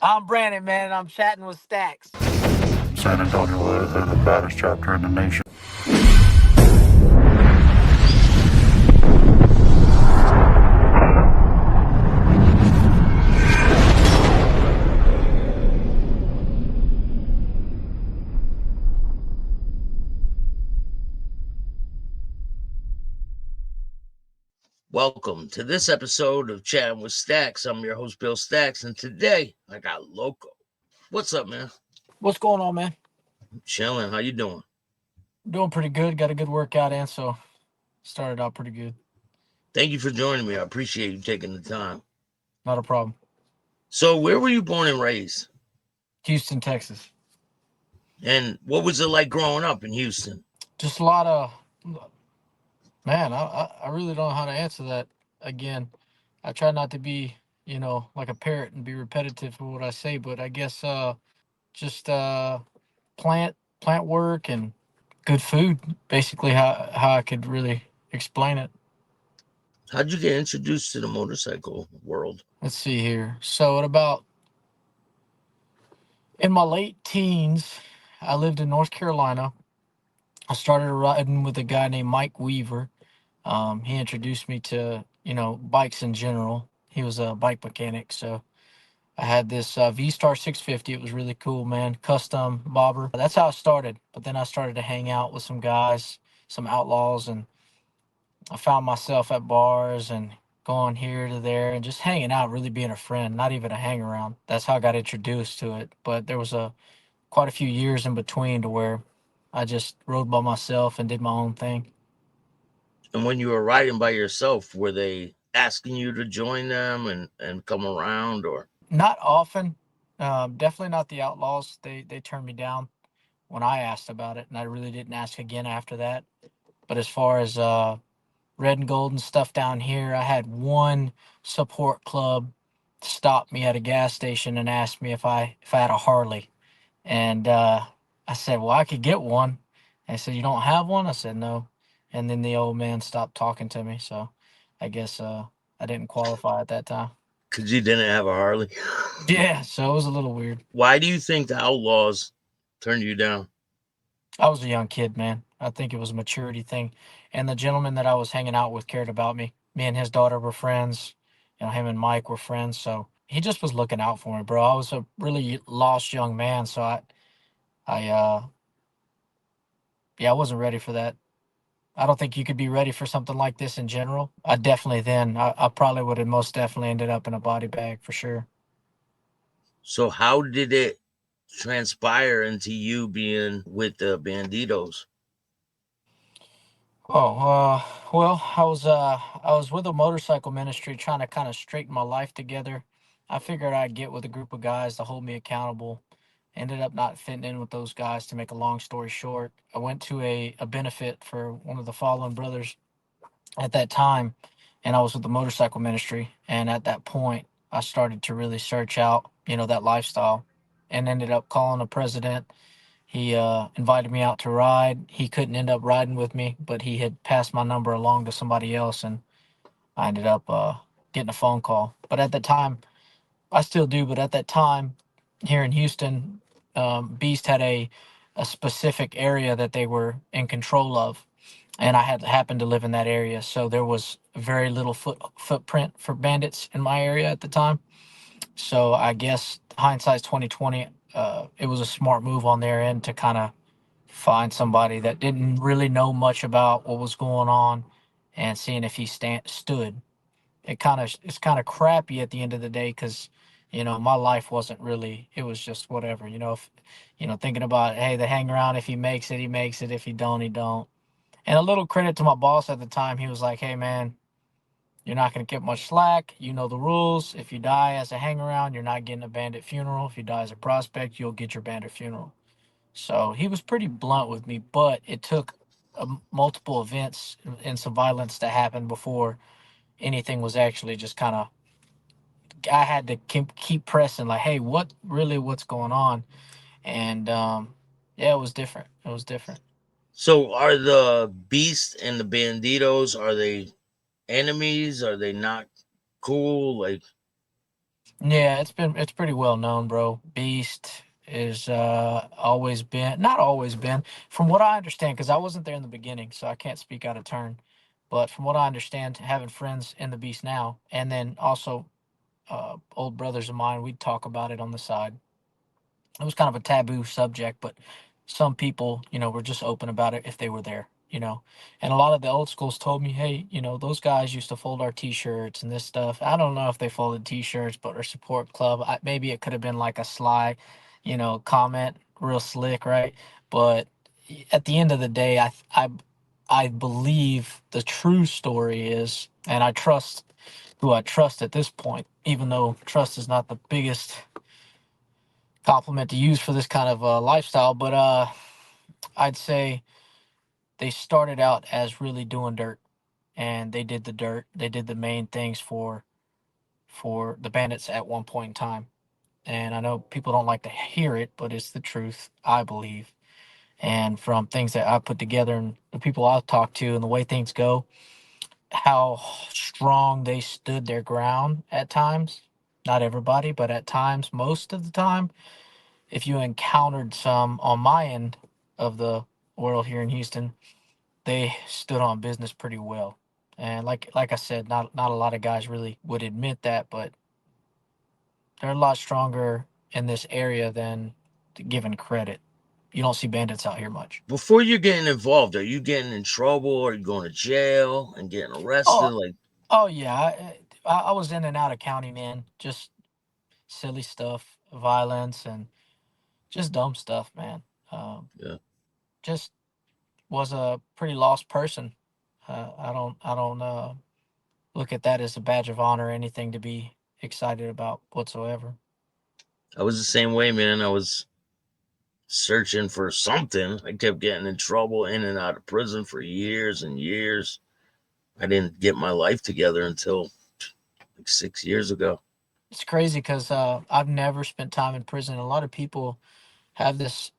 I'm Brandon, man, and I'm chatting with Stacks. San Antonio is the baddest chapter in the nation. Welcome to this episode of Chatting with Stacks. I'm your host, Bill Stacks, and today I got Loco. What's up, man? What's going on, man? Chilling. How you doing? Doing pretty good. Got a good workout in, so started out pretty good. Thank you for joining me. I appreciate you taking the time. Not a problem. So, where were you born and raised? Houston, Texas. And what was it like growing up in Houston? Just a lot of, man, I really don't know how to answer that. Again, I try not to be, like a parrot and be repetitive for what I say, but I guess just plant work and good food, basically how I could really explain it. How'd you get introduced to the motorcycle world? Let's see here. So in my late teens, I lived in North Carolina. I started riding with a guy named Mike Weaver. He introduced me to, bikes in general. He was a bike mechanic. So I had this V-Star 650. It was really cool, man. Custom bobber. That's how I started. But then I started to hang out with some guys, some outlaws, and I found myself at bars and going here to there and just hanging out, really being a friend, not even a hang around. That's how I got introduced to it. But there was quite a few years in between to where I just rode by myself and did my own thing. And when you were riding by yourself, were they asking you to join them and come around, or? Not often. Definitely not the outlaws. They turned me down when I asked about it, and I really didn't ask again after that. But as far as red and gold and stuff down here, I had one support club stop me at a gas station and ask me if I had a Harley, and I said, well, I could get one. And he said, you don't have one? I said, no. And then the old man stopped talking to me, so I guess I didn't qualify at that time. Because you didn't have a Harley? Yeah, so it was a little weird. Why do you think the outlaws turned you down? I was a young kid, man. I think it was a maturity thing. And the gentleman that I was hanging out with cared about me. Me and his daughter were friends. Him and Mike were friends. So he just was looking out for me, bro. I was a really lost young man. So yeah, I wasn't ready for that. I don't think you could be ready for something like this in general. I probably would have most definitely ended up in a body bag for sure. So how did it transpire into you being with the Bandidos? Oh, well, I was with a motorcycle ministry trying to kind of straighten my life together. I figured I'd get with a group of guys to hold me accountable. Ended up not fitting in with those guys. To make a long story short, I went to a benefit for one of the fallen brothers at that time, and I was with the motorcycle ministry. And at that point, I started to really search out, that lifestyle, and ended up calling the president. He invited me out to ride. He couldn't end up riding with me, but he had passed my number along to somebody else, and I ended up getting a phone call. But at the time, I still do, but at that time, here in Houston, Beast had a specific area that they were in control of, and I had happened to live in that area, so there was very little footprint for bandits in my area at the time. So I guess hindsight's 2020. It was a smart move on their end to kind of find somebody that didn't really know much about what was going on and seeing if he stood. It's kind of crappy at the end of the day because my life wasn't really, it was just whatever. If thinking about, hey, they hang around. If he makes it, he makes it. If he don't, he don't. And a little credit to my boss at the time. He was like, hey, man, you're not going to get much slack. You know the rules. If you die as a hang around, you're not getting a bandit funeral. If you die as a prospect, you'll get your bandit funeral. So he was pretty blunt with me, but it took multiple events and some violence to happen before anything was actually just kind of. I had to keep pressing, like, hey, what's going on? And yeah, it was different. It was different. So are the Beast and the Bandidos, are they enemies? Are they not cool? Like, Yeah, it's pretty well known, bro. Beast is always been, not always been, from what I understand, because I wasn't there in the beginning, so I can't speak out of turn. But from what I understand, having friends in the Beast now, and then also old brothers of mine, we'd talk about it on the side. It was kind of a taboo subject, but some people, were just open about it if they were there. And a lot of the old schools told me, hey, those guys used to fold our T-shirts and this stuff. I don't know if they folded T-shirts, but our support club, maybe it could have been like a sly, comment, real slick, right? But at the end of the day, I believe the true story is, and I trust who I trust at this point, even though trust is not the biggest compliment to use for this kind of lifestyle. But I'd say they started out as really doing dirt, and they did the dirt. They did the main things for the bandits at one point in time. And I know people don't like to hear it, but it's the truth, I believe. And from things that I put together and the people I've talked to and the way things go, how strong they stood their ground at times. Not everybody, but at times, most of the time, if you encountered some on my end of the world here in Houston, they stood on business pretty well. And like I said, not a lot of guys really would admit that, but they're a lot stronger in this area than given credit. You don't see bandits out here much. Before you're getting involved, are you getting in trouble? Are you going to jail and getting Oh, arrested? Like, oh yeah. I was in and out of county, man. Just silly stuff, violence, and just dumb stuff, man. Um, yeah. just was a pretty lost person. I don't look at that as a badge of honor or anything to be excited about whatsoever. I was the same way, man. I was searching for something. I kept getting in trouble in and out of prison for years and years. I didn't get my life together until like 6 years ago. It's crazy because I've never spent time in prison. A lot of people have this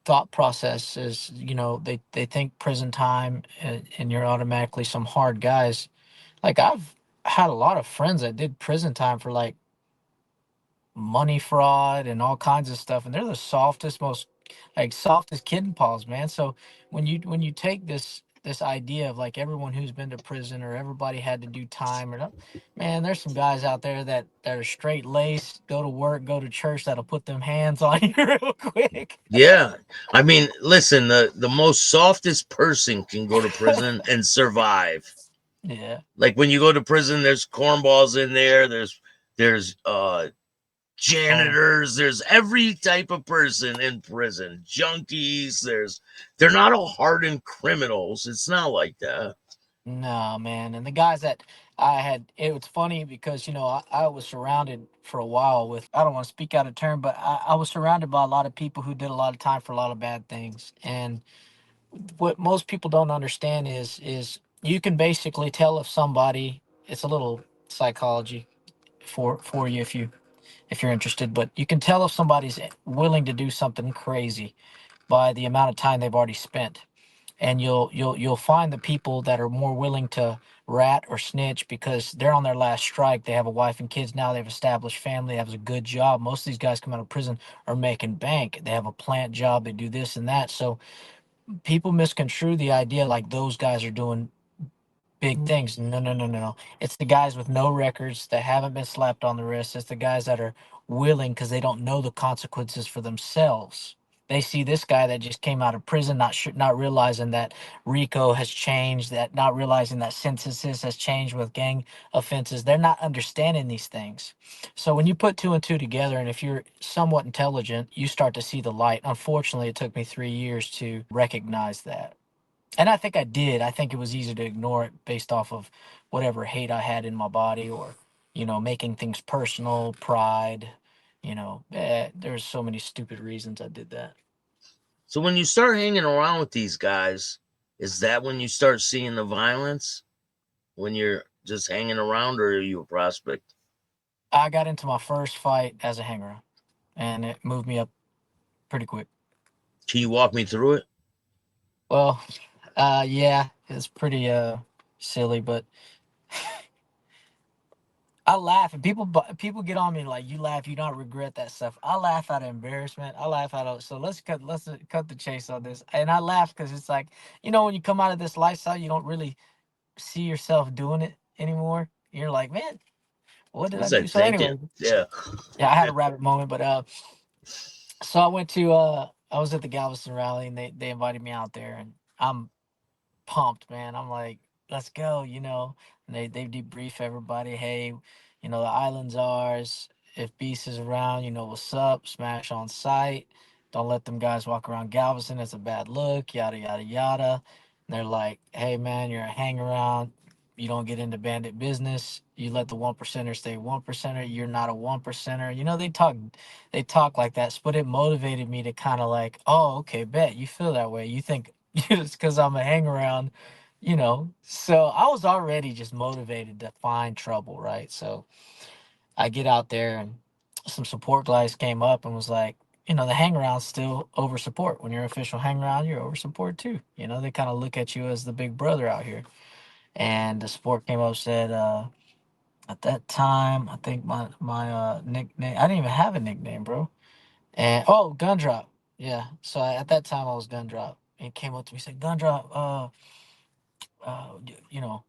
thought process is, they think prison time and you're automatically some hard guys. Like I've had a lot of friends that did prison time for like money fraud and all kinds of stuff, and they're the softest, most like softest kitten paws, man. So when you take this idea of like everyone who's been to prison or everybody had to do time or not, man, there's some guys out there that are straight laced, go to work, go to church, that'll put them hands on you real quick. Yeah. I mean, listen, the most softest person can go to prison and survive. Yeah. Like when you go to prison, there's cornballs in there, there's Oh janitors, there's every type of person in prison. Junkies, they're not all hardened criminals. It's not like that. no, man. And the guys that I had, it was funny because I was surrounded for a while with, I don't want to speak out of turn, but I was surrounded by a lot of people who did a lot of time for a lot of bad things. And what most people don't understand is you can basically tell if somebody, it's a little psychology for you if you're interested, but you can tell if somebody's willing to do something crazy by the amount of time they've already spent. And you'll find the people that are more willing to rat or snitch because they're on their last strike. They have a wife and kids now. They've established family. They have a good job. Most of these guys come out of prison are making bank. They have a plant job. They do this and that. So people misconstrue the idea like those guys are doing big things. No, no, no, no, no. It's the guys with no records that haven't been slapped on the wrist. It's the guys that are willing because they don't know the consequences for themselves. They see this guy that just came out of prison, not realizing that RICO has changed, that not realizing that censuses has changed with gang offenses. They're not understanding these things. So when you put two and two together, and if you're somewhat intelligent, you start to see the light. Unfortunately, it took me 3 years to recognize that. And I think I did. I think it was easy to ignore it based off of whatever hate I had in my body or, making things personal, pride. There's so many stupid reasons I did that. So when you start hanging around with these guys, is that when you start seeing the violence? When you're just hanging around, or are you a prospect? I got into my first fight as a hanger, and it moved me up pretty quick. Can you walk me through it? Well, yeah, it's pretty silly, but I laugh and people get on me like you laugh, you don't regret that stuff. I laugh out of embarrassment. I laugh out of so let's cut the chase on this. And I laugh because it's like when you come out of this lifestyle, you don't really see yourself doing it anymore. You're like, man, what did I What's do? that So thinking? anyway, Yeah. yeah, I had a rabbit moment, but so I went to I was at the Galveston rally and they invited me out there and I'm pumped, man. I'm like, let's go. And they debrief everybody. Hey, the island's ours. If Beast is around, you know what's up. Smash on sight. Don't let them guys walk around Galveston. It's a bad look. Yada yada yada. And they're like, hey man, you're a hang around. You don't get into bandit business. You let the one percenter stay one percenter. You're not a one percenter. They talk like that. But it motivated me to kind of like, oh, okay, bet you feel that way. You think it's because I'm a hang around. So I was already just motivated to find trouble, right? So I get out there and some support guys came up and was like, the hang around still over support. When you're official hang around, you're over support too. They kind of look at you as the big brother out here. And the support came up and said, at that time, I think my nickname, I didn't even have a nickname, bro. And oh, Gundrop. Yeah. So at that time I was Gundrop. And he came up to me and said, Gundrop, you know,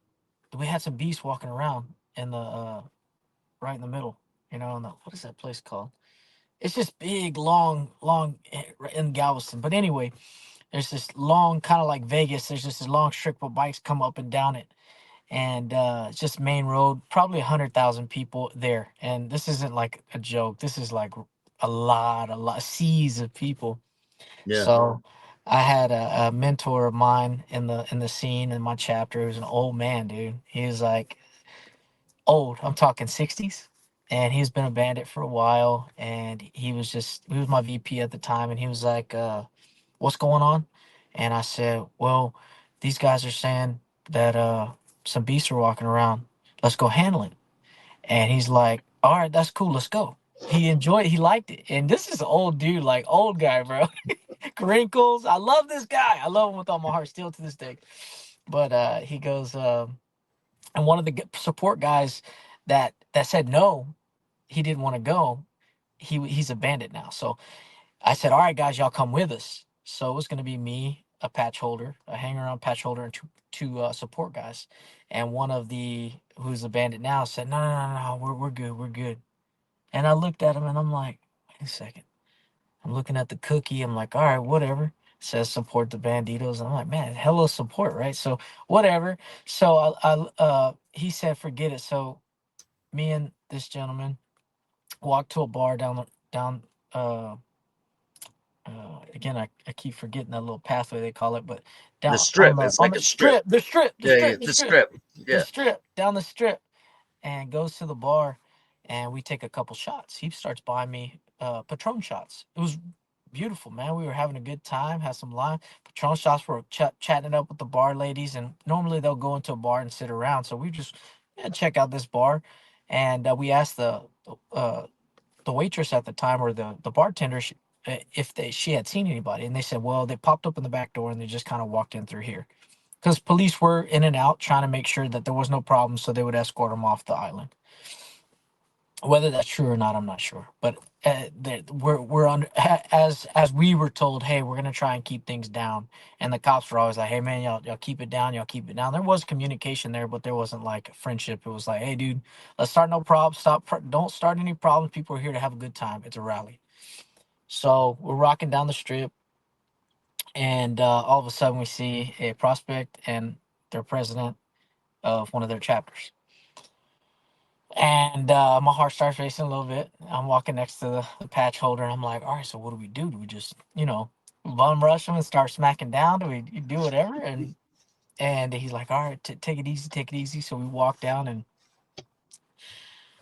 we had some beasts walking around in the right in the middle, in the what is that place called? It's just big, long right in Galveston. But anyway, there's this long, kind of like Vegas. There's just this long strip of bikes come up and down it, and it's just main road. Probably 100,000 people there, and this isn't like a joke. This is like a lot, seas of people. Yeah. So I had a mentor of mine in the scene in my chapter. He was an old man, dude. He was like old. I'm talking 60s. And he's been a bandit for a while. And he was my VP at the time. And he was like, what's going on? And I said, well, these guys are saying that some beasts are walking around. Let's go handle it. And he's like, all right, that's cool. Let's go. He enjoyed it. He liked it. And this is an old dude, like old guy, bro. Wrinkles. I love this guy. I love him with all my heart still to this day. But he goes, and one of the support guys that said no, he didn't want to go. He's a bandit now. So I said, all right, guys, y'all come with us. So it was going to be me, a patch holder, a hanger on patch holder, and two support guys. And one of the who's a bandit now said, no, no, no, no, we're good, we're good. And I looked at him and I'm like, wait a second. I'm looking at the cookie. I'm like, all right, whatever. It says support the Bandidos. I'm like, man, hello support, right? So whatever. So he said, forget it. So me and this gentleman walked to a bar down uh again I keep forgetting that little pathway they call it, but The down on strip. the It's on like the a strip. strip, the strip, the Yeah, yeah. strip, the The strip, strip. the Yeah. strip, down the strip, and goes to the bar, and we take a couple shots. He starts buying me Patron shots. It was beautiful, man. We were having a good time, had some lime. Patron shots were chatting it up with the bar ladies, and normally they'll go into a bar and sit around. So we just check out this bar, and we asked uh, the waitress at the time or the bartender if she had seen anybody, and they said, well, they popped up in the back door and they just kind of walked in through here because police were in and out trying to make sure that there was no problem, so they would escort them off the island. Whether that's true or not, I'm not sure. But we're on as we were told, hey, we're gonna try and keep things down. And the cops were always like, hey man, y'all keep it down, y'all keep it down. There was communication there, but there wasn't like friendship. It was like, hey dude, let's start no problems. Don't start any problems. People are here to have a good time. It's a rally. So we're rocking down the strip, and all of a sudden we see a prospect and their president of one of their chapters. And my heart starts racing a little bit. I'm walking next to the patch holder, and I'm like, all right, so what do we do? Do we just, bum rush him and start smacking down? Do we do whatever? And he's like, all right, take it easy, take it easy. So we walk down, and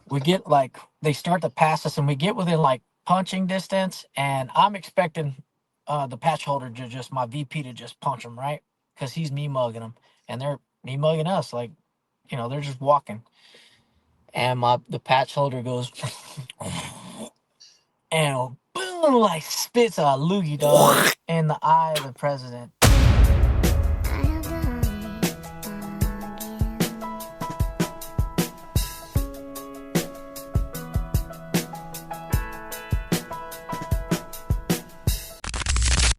we get like, they start to pass us, and we get within like punching distance. And I'm expecting the patch holder to just, my VP to just punch him, right? Because he's me mugging him, and they're me mugging us. Like, they're just walking. And the patch holder goes, and boom, like spits a loogie dog in the eye of the president.